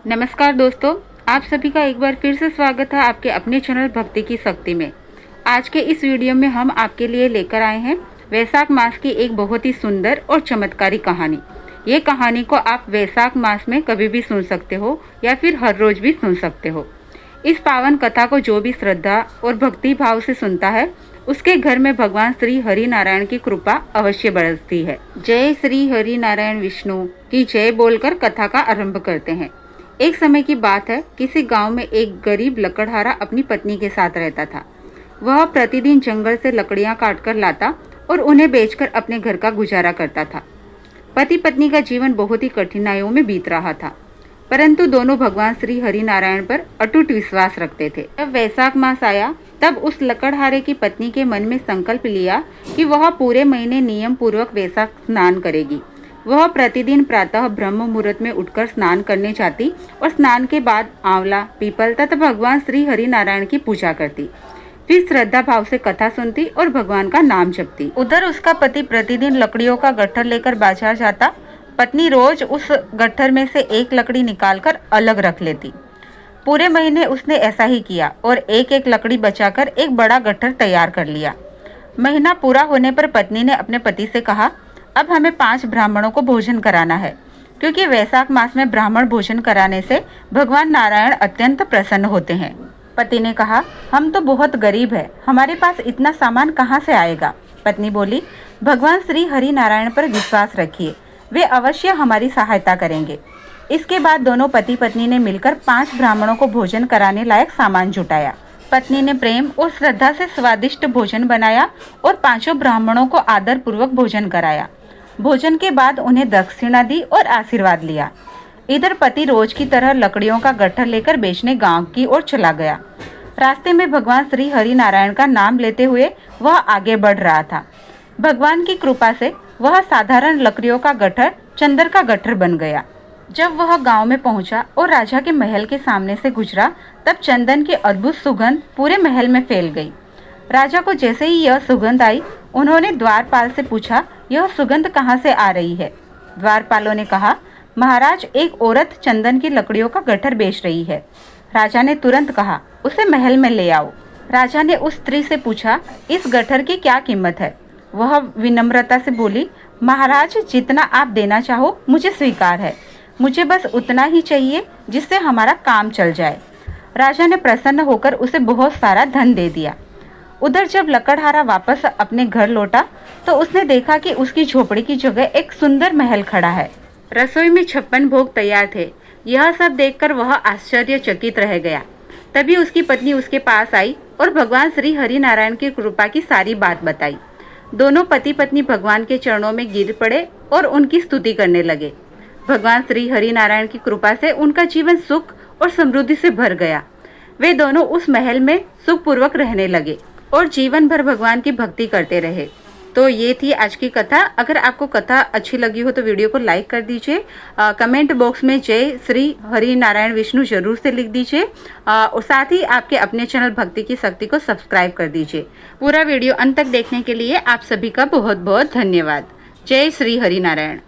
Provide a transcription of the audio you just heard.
नमस्कार दोस्तों, आप सभी का एक बार फिर से स्वागत है आपके अपने चैनल भक्ति की शक्ति में। आज के इस वीडियो में हम आपके लिए लेकर आए हैं वैशाख मास की एक बहुत ही सुंदर और चमत्कारी कहानी। ये कहानी को आप वैशाख मास में कभी भी सुन सकते हो या फिर हर रोज भी सुन सकते हो। इस पावन कथा को जो भी श्रद्धा और भक्ति भाव से सुनता है उसके घर में भगवान श्री हरि नारायण की कृपा अवश्य बरसती है। जय श्री हरि नारायण विष्णु की जय बोलकर कथा का आरंभ करते हैं। एक समय की बात है, किसी गांव में एक गरीब लकड़हारा अपनी पत्नी के साथ रहता था। वह प्रतिदिन जंगल से लकड़ियां काटकर लाता और उन्हें बेचकर अपने घर का गुजारा करता था। पति पत्नी का जीवन बहुत ही कठिनाइयों में बीत रहा था, परंतु दोनों भगवान श्री हरि नारायण पर अटूट विश्वास रखते थे। जब वैशाख मास आया तब उस लकड़हारे की पत्नी के मन में संकल्प लिया कि वह पूरे महीने नियम पूर्वक वैशाख स्नान करेगी। वह प्रतिदिन प्रातः ब्रह्म मुहूर्त में उठकर स्नान करने जाती और स्नान के बाद आंवला, पीपल तथा भगवान श्री हरि नारायण की पूजा करती। फिर श्रद्धा भाव से कथा सुनती और भगवान का नाम जपती। उधर उसका पति प्रतिदिन लकड़ियों का गट्ठर लेकर बाजार जाता। पत्नी रोज उस गट्ठर में से एक लकड़ी निकालकर अलग रख लेती। पूरे महीने उसने ऐसा ही किया और एक एक लकड़ी बचाकर एक बड़ा गट्ठर तैयार कर लिया। महीना पूरा होने पर पत्नी ने अपने पति से कहा, अब हमें 5 ब्राह्मणों को भोजन कराना है, क्योंकि वैशाख मास में ब्राह्मण भोजन कराने से भगवान नारायण अत्यंत प्रसन्न होते हैं। पति ने कहा, हम तो बहुत गरीब है, हमारे पास इतना सामान कहाँ से आएगा। पत्नी बोली, भगवान श्री हरि नारायण पर विश्वास रखिए, वे अवश्य हमारी सहायता करेंगे। इसके बाद दोनों पति पत्नी ने मिलकर 5 ब्राह्मणों को भोजन कराने लायक सामान जुटाया। पत्नी ने प्रेम और श्रद्धा से स्वादिष्ट भोजन बनाया और 5 ब्राह्मणों को आदर पूर्वक भोजन कराया। भोजन के बाद उन्हें दक्षिणा दी और आशीर्वाद लिया। इधर पति रोज की तरह लकड़ियों का गट्ठर लेकर बेचने गांव की ओर चला गया। रास्ते में भगवान श्री हरि नारायण का नाम लेते हुए वह आगे बढ़ रहा था। भगवान की कृपा से वह साधारण लकड़ियों का गट्ठर चंदन का गट्ठर बन गया। जब वह गांव में पहुंचा और राजा के महल के सामने से गुजरा, तब चंदन की अद्भुत सुगंध पूरे महल में फैल गई। राजा को जैसे ही यह सुगंध आई, उन्होंने द्वारपाल से पूछा, यह सुगंध कहाँ से आ रही है। द्वारपालों ने कहा, महाराज, एक औरत चंदन की लकड़ियों का गट्ठर बेच रही है। राजा ने तुरंत कहा, उसे महल में ले आओ। राजा ने उस स्त्री से पूछा, इस गट्ठर की क्या कीमत है। वह विनम्रता से बोली, महाराज, जितना आप देना चाहो मुझे स्वीकार है, मुझे बस उतना ही चाहिए जिससे हमारा काम चल जाए। राजा ने प्रसन्न होकर उसे बहुत सारा धन दे दिया। उधर जब लकड़हारा वापस अपने घर लौटा तो उसने देखा कि उसकी झोपड़ी की जगह एक सुंदर महल खड़ा है। रसोई में 56 भोग तैयार थे। यह सब देखकर वह आश्चर्यचकित रह गया। तभी उसकी पत्नी उसके पास आई और भगवान श्री हरि नारायण की कृपा की सारी बात बताई। दोनों पति पत्नी भगवान के चरणों में गिर पड़े और उनकी स्तुति करने लगे। भगवान श्री हरि नारायण की कृपा से उनका जीवन सुख और समृद्धि से भर गया। वे दोनों उस महल में सुखपूर्वक रहने लगे और जीवन भर भगवान की भक्ति करते रहे। तो ये थी आज की कथा। अगर आपको कथा अच्छी लगी हो तो वीडियो को लाइक कर दीजिए। कमेंट बॉक्स में जय श्री हरि नारायण विष्णु जरूर से लिख दीजिए और साथ ही आपके अपने चैनल भक्ति की शक्ति को सब्सक्राइब कर दीजिए। पूरा वीडियो अंत तक देखने के लिए आप सभी का बहुत बहुत धन्यवाद। जय श्री हरि नारायण।